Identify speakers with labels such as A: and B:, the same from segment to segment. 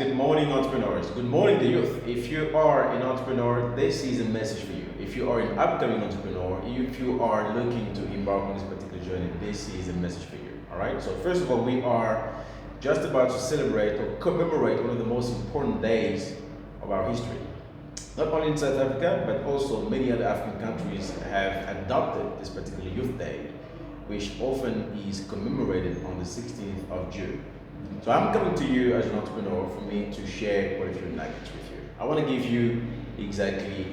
A: Good morning, entrepreneurs. Good morning, the youth. If you are an entrepreneur, this is a message for you. If you are an upcoming entrepreneur, if you are looking to embark on this particular journey, this is a message for you. All right. So first of all, we are just about to celebrate or commemorate one of the most important days of our history. Not only in South Africa, but also many other African countries have adopted this particular Youth Day, which often is commemorated on the 16th of June. So I'm coming to you as an entrepreneur for me to share quite a few nuggets with you. I want to give you exactly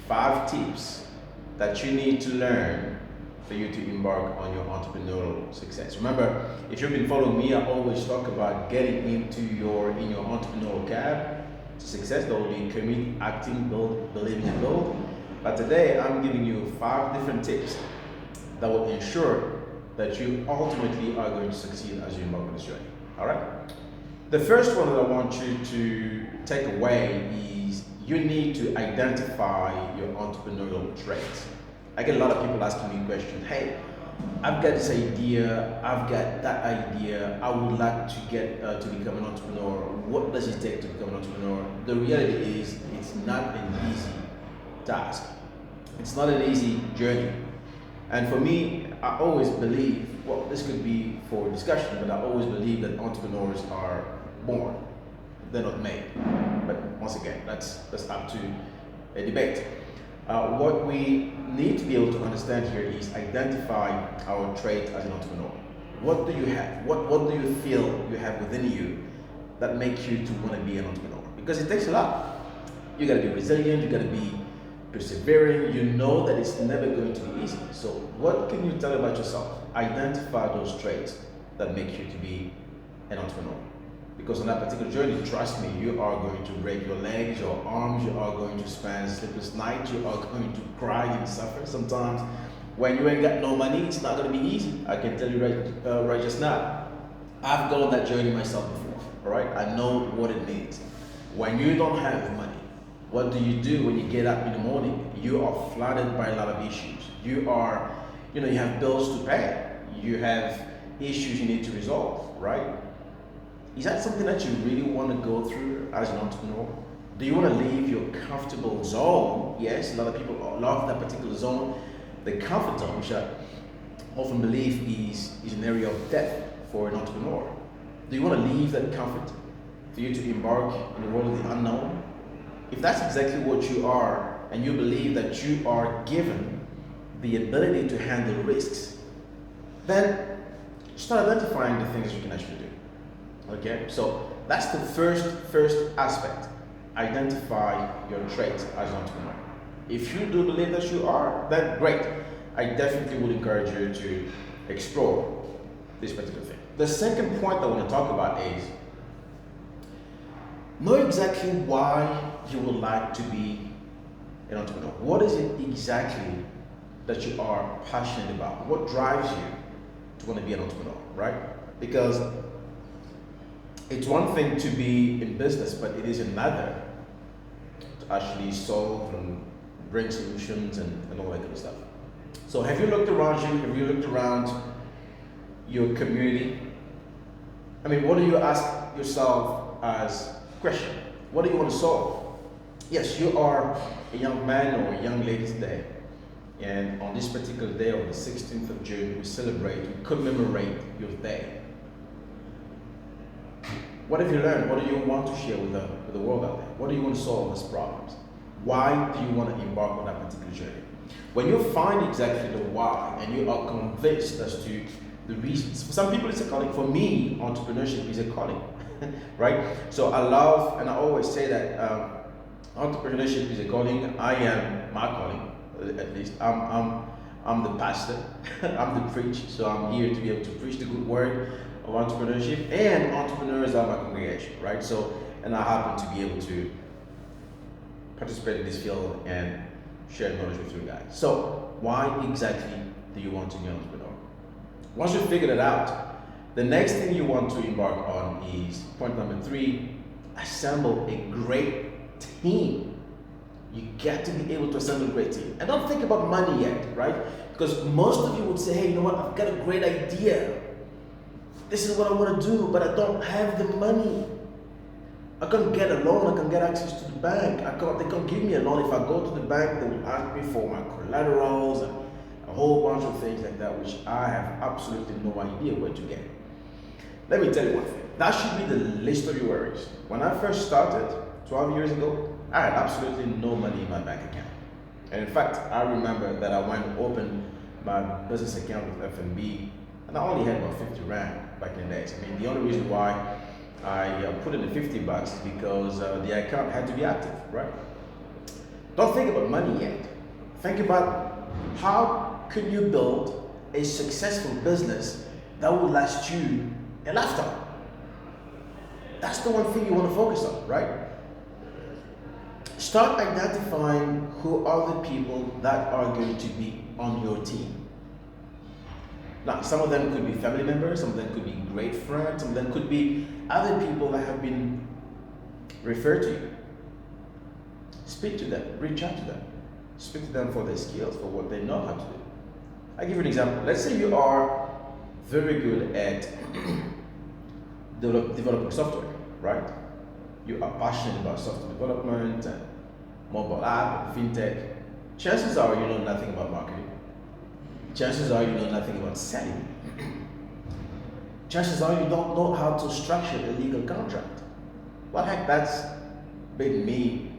A: 5 tips that you need to learn for you to embark on your entrepreneurial success. Remember, if you've been following me, I always talk about getting in your entrepreneurial cab to success. That will be commit, acting, build, believing, and build. But today I'm giving you 5 different tips that will ensure that you ultimately are going to succeed as you embark on this journey. All right. The first one that I want you to take away is you need to identify your entrepreneurial traits. I get a lot of people asking me questions. Hey, I've got this idea. I've got that idea. I would like to get to become an entrepreneur. What does it take to become an entrepreneur? The reality is, it's not an easy task. It's not an easy journey. And for me, I always believe, well, this could be for discussion, but I always believe that entrepreneurs are born. They're not made. But once again, that's up to a debate. What we need to be able to understand here is identify our trait as an entrepreneur. What do you have? What do you feel you have within you that makes you to want to be an entrepreneur? Because it takes a lot. You got to be resilient. You got to be persevering. You know that it's never going to be easy. So what can you tell about yourself? Identify those traits that make you to be an entrepreneur. Because on that particular journey, trust me, you are going to break your legs, your arms, you are going to spend sleepless nights, you are going to cry and suffer. Sometimes when you ain't got no money, it's not going to be easy. I can tell you right just now. I've gone on that journey myself before, all right? I know what it means. When you don't have money, what do you do when you get up in the morning? You are flooded by a lot of issues. You have bills to pay. You have issues you need to resolve, right? Is that something that you really want to go through as an entrepreneur? Do you want to leave your comfortable zone? Yes, a lot of people love that particular zone. The comfort zone, which I often believe is an area of death for an entrepreneur. Do you want to leave that comfort for you to embark in the world of the unknown? If that's exactly what you are, and you believe that you are given the ability to handle risks, then start identifying the things you can actually do. Okay, so that's the first aspect. Identify your traits as an entrepreneur. If you do believe that you are, then great. I definitely would encourage you to explore this particular thing. The second point I want to talk about is know exactly why you would like to be an entrepreneur. What is it exactly that you are passionate about? What drives you to want to be an entrepreneur, right? Because it's one thing to be in business, but it is another to actually solve and bring solutions and all that kind of stuff. So have you looked around you? Have you looked around your community? I mean, what do you ask yourself as a question? What do you want to solve? Yes, you are a young man or a young lady today. And on this particular day, on the 16th of June, we commemorate your day. What have you learned? What do you want to share with the world out there? What do you want to solve as problems? Why do you want to embark on that particular journey? When you find exactly the why and you are convinced as to the reasons, for some people it's a calling. For me, entrepreneurship is a calling, right? So I love, and I always say that entrepreneurship is a calling. I am my calling, at least. I'm the pastor. I'm the preacher. So I'm here to be able to preach the good word of entrepreneurship, and entrepreneurs are my congregation, right? So, and I happen to be able to participate in this field and share knowledge with you guys. So, why exactly do you want to be an entrepreneur? Once you figure that out, the next thing you want to embark on is point number 3: assemble a great team. You got to be able to assemble a great team. And don't think about money yet, right? Because most of you would say, hey, you know what? I've got a great idea. This is what I want to do, but I don't have the money. I can't get a loan, I can get access to the bank. They can't give me a loan. If I go to the bank, they will ask me for my collaterals and a whole bunch of things like that, which I have absolutely no idea where to get. Let me tell you one thing. That should be the least of your worries. When I first started 12 years ago, I had absolutely no money in my bank account. And in fact, I remember that I went and opened my business account with FNB, and I only had about 50 Rand back in the days. I mean, the only reason why I put in the 50 bucks is because the account had to be active, right? Don't think about money yet. Think about how can you build a successful business that will last you a lifetime. That's the one thing you want to focus on, right? Start identifying who are the people that are going to be on your team. Now, some of them could be family members, some of them could be great friends, some of them could be other people that have been referred to you. Speak to them, reach out to them. Speak to them for their skills, for what they know how to do. I'll give you an example. Let's say you are very good at developing software, right? You are passionate about software development and mobile app, fintech. Chances are you know nothing about marketing. Chances are you know nothing about selling. Chances are you don't know how to structure a legal contract. Well, heck, that's been me,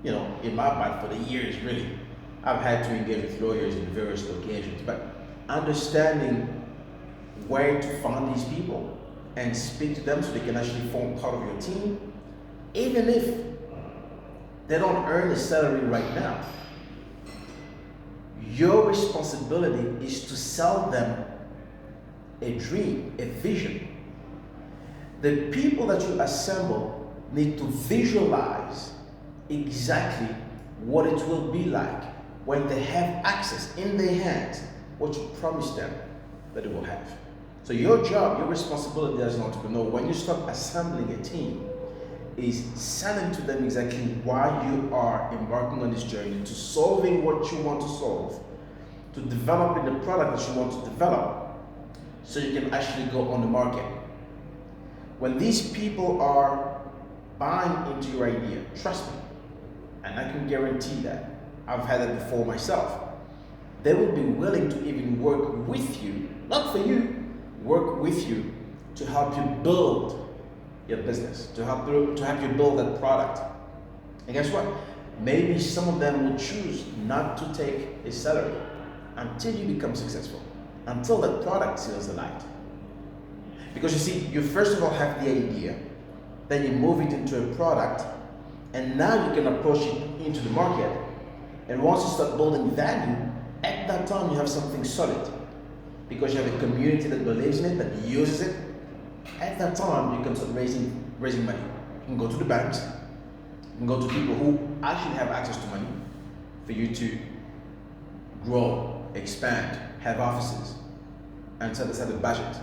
A: in my mind for the years, really. I've had to engage with lawyers in various occasions, but understanding where to find these people and speak to them so they can actually form part of your team, even if they don't earn a salary right now. Your responsibility is to sell them a dream, a vision. The people that you assemble need to visualize exactly what it will be like when they have access in their hands, what you promise them that it will have. So your job, your responsibility as an entrepreneur, when you start assembling a team, is selling to them exactly why you are embarking on this journey to solving what you want to solve, to developing the product that you want to develop, so you can actually go on the market. When these people are buying into your idea, trust me, and I can guarantee that, I've had it before myself, they will be willing to even work with you, not for you, work with you to help you build your business, to help you build that product. And guess what? Maybe some of them will choose not to take a salary until you become successful, until that product sees the light. Because you see, you first of all have the idea, then you move it into a product, and now you can approach it into the market. And once you start building value, at that time you have something solid, because you have a community that believes in it, that uses it. At that time, you can start raising money. You can go to the banks, you can go to people who actually have access to money for you to grow, expand, have offices, and set aside a budget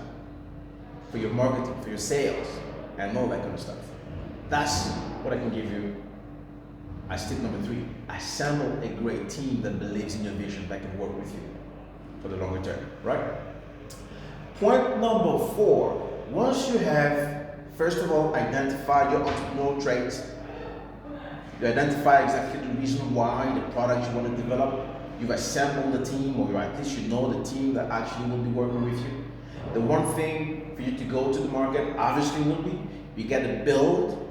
A: for your marketing, for your sales, and all that kind of stuff. That's what I can give you as tip number 3. Assemble a great team that believes in your vision, that can work with you for the longer term, right? Point number 4. Once you have, first of all, identified your entrepreneurial traits, you identify exactly the reason why the product you want to develop, you've assembled the team, or at least you know the team that actually will be working with you. The one thing for you to go to the market obviously would be, you got to build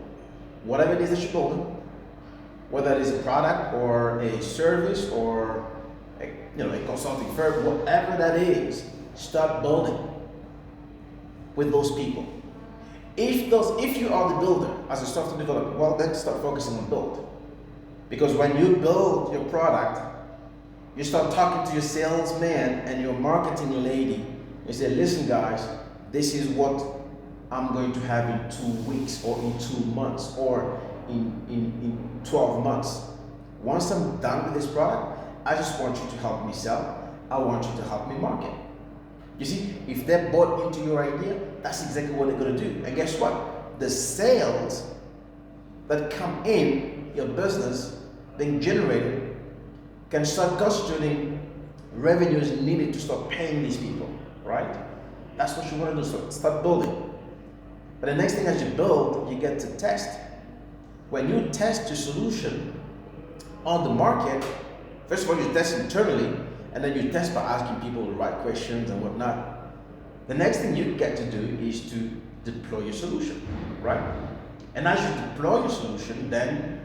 A: whatever it is that you're building, whether it is a product or a service or a consulting firm, whatever that is, start building with those people. If you are the builder as a software developer, well, then start focusing on build. Because when you build your product, you start talking to your salesman and your marketing lady. You say, listen guys, this is what I'm going to have in 2 weeks or in 2 months or in 12 months. Once I'm done with this product, I just want you to help me sell. I want you to help me market. You see, if they're bought into your idea, that's exactly what they're going to do. And guess what? The sales that come in your business being generated can start constituting revenues needed to start paying these people, right? That's what you want to do. Start building. But the next thing as you build, you get to test. When you test your solution on the market, first of all, you test internally, and then you test by asking people the right questions and whatnot. The next thing you get to do is to deploy your solution, right? And as you deploy your solution, then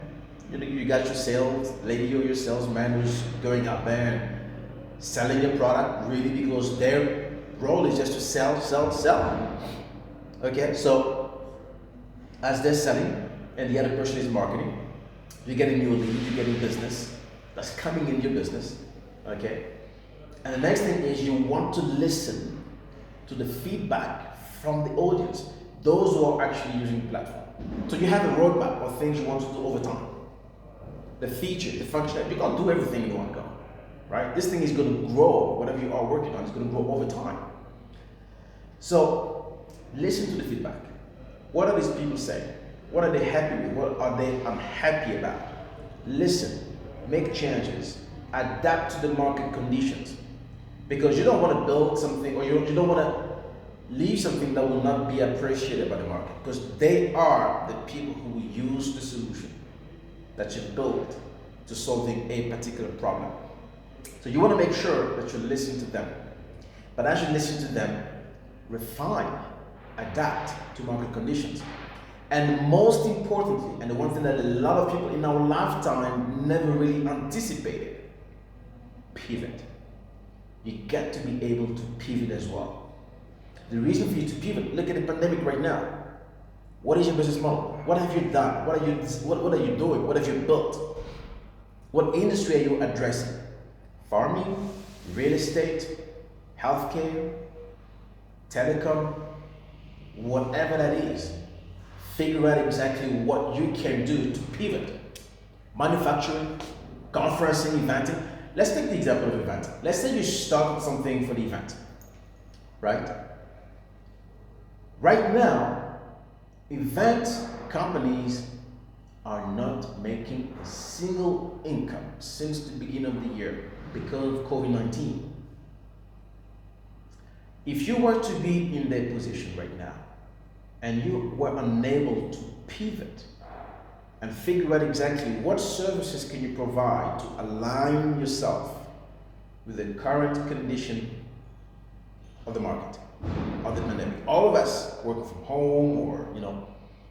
A: you got your sales lady or your salesman who's going out there and selling your product really because their role is just to sell, sell, sell. Okay, so as they're selling and the other person is marketing, you're getting new leads, you're getting business that's coming in your business. Okay, and the next thing is you want to listen to the feedback from the audience, those who are actually using the platform. So you have a roadmap of things you want to do over time. The feature, the function, you can't do everything in one go, right? This thing is going to grow, whatever you are working on, it's going to grow over time. So listen to the feedback. What are these people saying? What are they happy with? What are they unhappy about? Listen, make changes, adapt to the market conditions. Because you don't want to build something, or you don't want to leave something that will not be appreciated by the market, because they are the people who will use the solution that you built to solving a particular problem. So you want to make sure that you listen to them. But as you listen to them, refine, adapt to market conditions. And most importantly, and the one thing that a lot of people in our lifetime never really anticipated, pivot. You get to be able to pivot as well. The reason for you to pivot, look at the pandemic right now. What is your business model? What have you done? What are you doing? What have you built? What industry are you addressing? Farming, real estate, healthcare, telecom, whatever that is. Figure out exactly what you can do to pivot. Manufacturing, conferencing, eventing. Let's take the example of event. Let's say you start something for the event, right? Right now, event companies are not making a single income since the beginning of the year because of COVID-19. If you were to be in their position right now and you were unable to pivot and figure out exactly what services can you provide to align yourself with the current condition of the market, of the pandemic. All of us working from home, or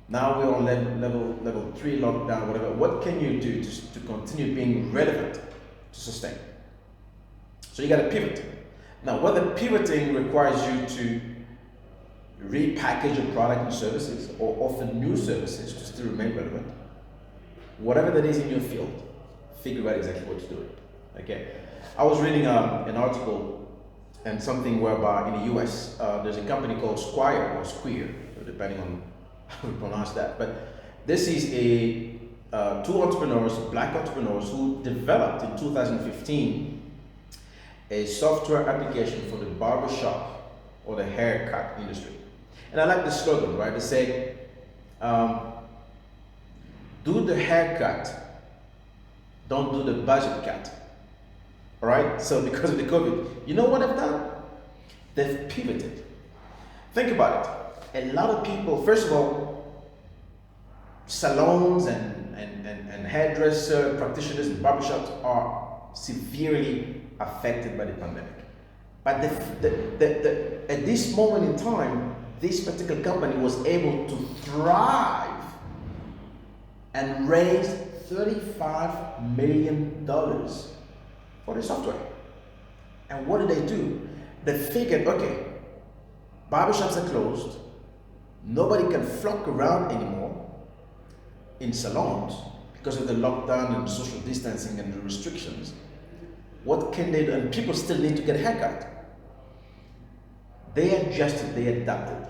A: now we're on level 3 lockdown, whatever. What can you do to continue being relevant, to sustain? So you got to pivot. Now, whether pivoting requires you to repackage your product and services or offer new services to still remain relevant, whatever that is in your field, figure out exactly what to do. Okay, I was reading an article and something whereby in the US there's a company called Squire or Square, depending on how you pronounce that. But this is two entrepreneurs, black entrepreneurs, who developed in 2015 a software application for the barbershop or the haircut industry. And I like the slogan, right? They say, do the haircut, don't do the budget cut. All right? So because of the COVID, you know what they've done? They've pivoted. Think about it. A lot of people, first of all, salons and hairdresser practitioners and barbershops are severely affected by the pandemic. But at this moment in time, this particular company was able to thrive and raise $35 million for the software. And what did they do? They figured, okay, barbershops are closed, nobody can flock around anymore in salons because of the lockdown and social distancing and the restrictions. What can they do? And people still need to get a haircut. They adjusted, they adapted,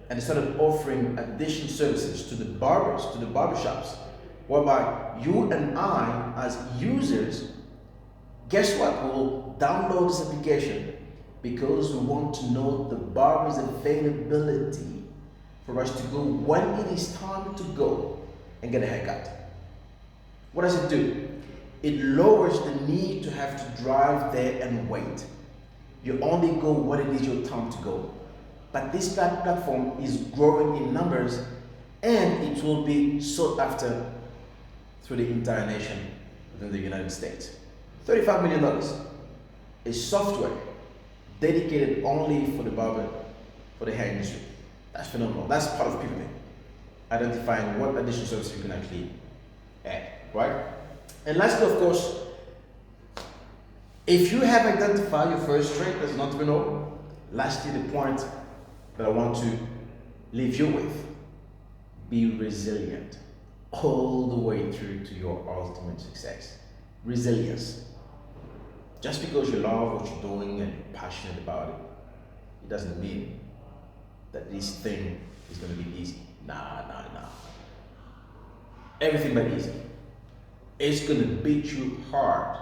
A: and they started offering additional services to the barbers, to the barbershops, whereby you and I, as users, guess what? We'll download this application because we want to know the barber's availability for us to go when it is time to go and get a haircut. What does it do? It lowers the need to have to drive there and wait. You only go when it is your time to go. But this platform is growing in numbers and it will be sought after through the entire nation within the United States. $35 million is software dedicated only for the barber, for the hair industry. That's phenomenal. That's part of pivoting, identifying what additional services you can actually add, right? And lastly, of course, if you have identified your first trait as an entrepreneur, lastly, the point that I want to leave you with, be resilient all the way through to your ultimate success. Resilience. Just because you love what you're doing and you're passionate about it, it doesn't mean that this thing is going to be easy. Nah. Everything but easy. It's going to beat you hard.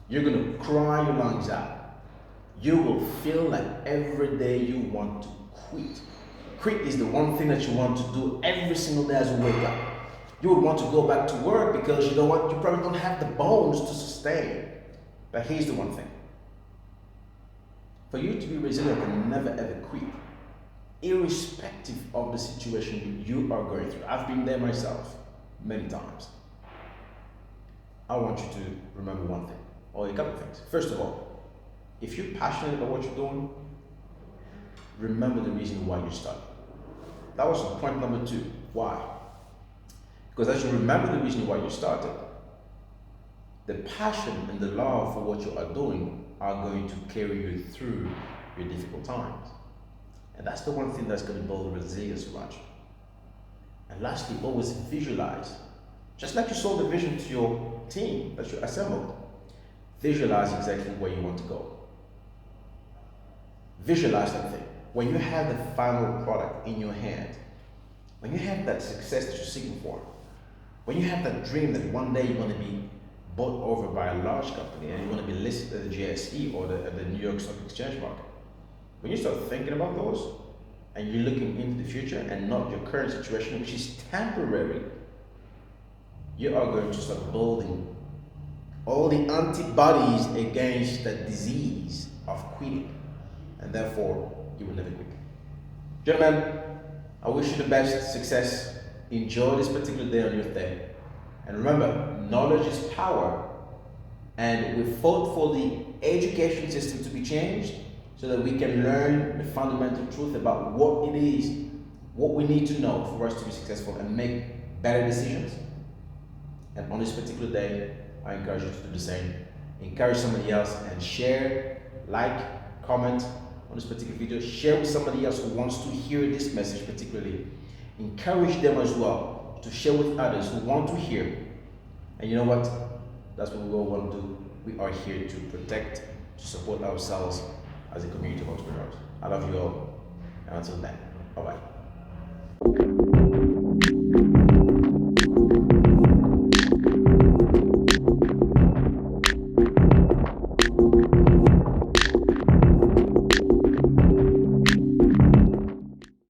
A: You're going to cry your lungs out. You will feel like every day you want to quit. Quit is the one thing that you want to do every single day as you wake up. You would want to go back to work because you know what? You probably don't have the bones to sustain. But here's the one thing. For you to be resilient and never ever quit, irrespective of the situation you are going through. I've been there myself many times. I want you to remember one thing, or a couple of things. First of all, if you're passionate about what you're doing, remember the reason why you started. That was point number 2. Why? Because as you remember the reason why you started, the passion and the love for what you are doing are going to carry you through your difficult times. And that's the one thing that's going to build resilience around you. And lastly, always visualize. Just like you saw the vision to your team that you assembled, visualize exactly where you want to go. Visualize that thing. When you have the final product in your hand, when you have that success that you're seeking for, when you have that dream that one day you're going to be bought over by a large company and you're going to be listed at the GSE or the New York Stock Exchange market, when you start thinking about those and you're looking into the future and not your current situation, which is temporary, you are going to start building all the antibodies against the disease of quitting, and therefore you will never quit. Gentlemen, I wish you the best success. Enjoy this particular day on your day. And remember, knowledge is power. And we fought for the education system to be changed so that we can learn the fundamental truth about what it is, what we need to know for us to be successful and make better decisions. And on this particular day, I encourage you to do the same. Encourage somebody else and share, like, comment on this particular video. Share with somebody else who wants to hear this message particularly. Encourage them as well to share with others who want to hear. And you know what? That's what we all want to do. We are here to protect, to support ourselves as a community of entrepreneurs. I love you all. And until then, bye-bye.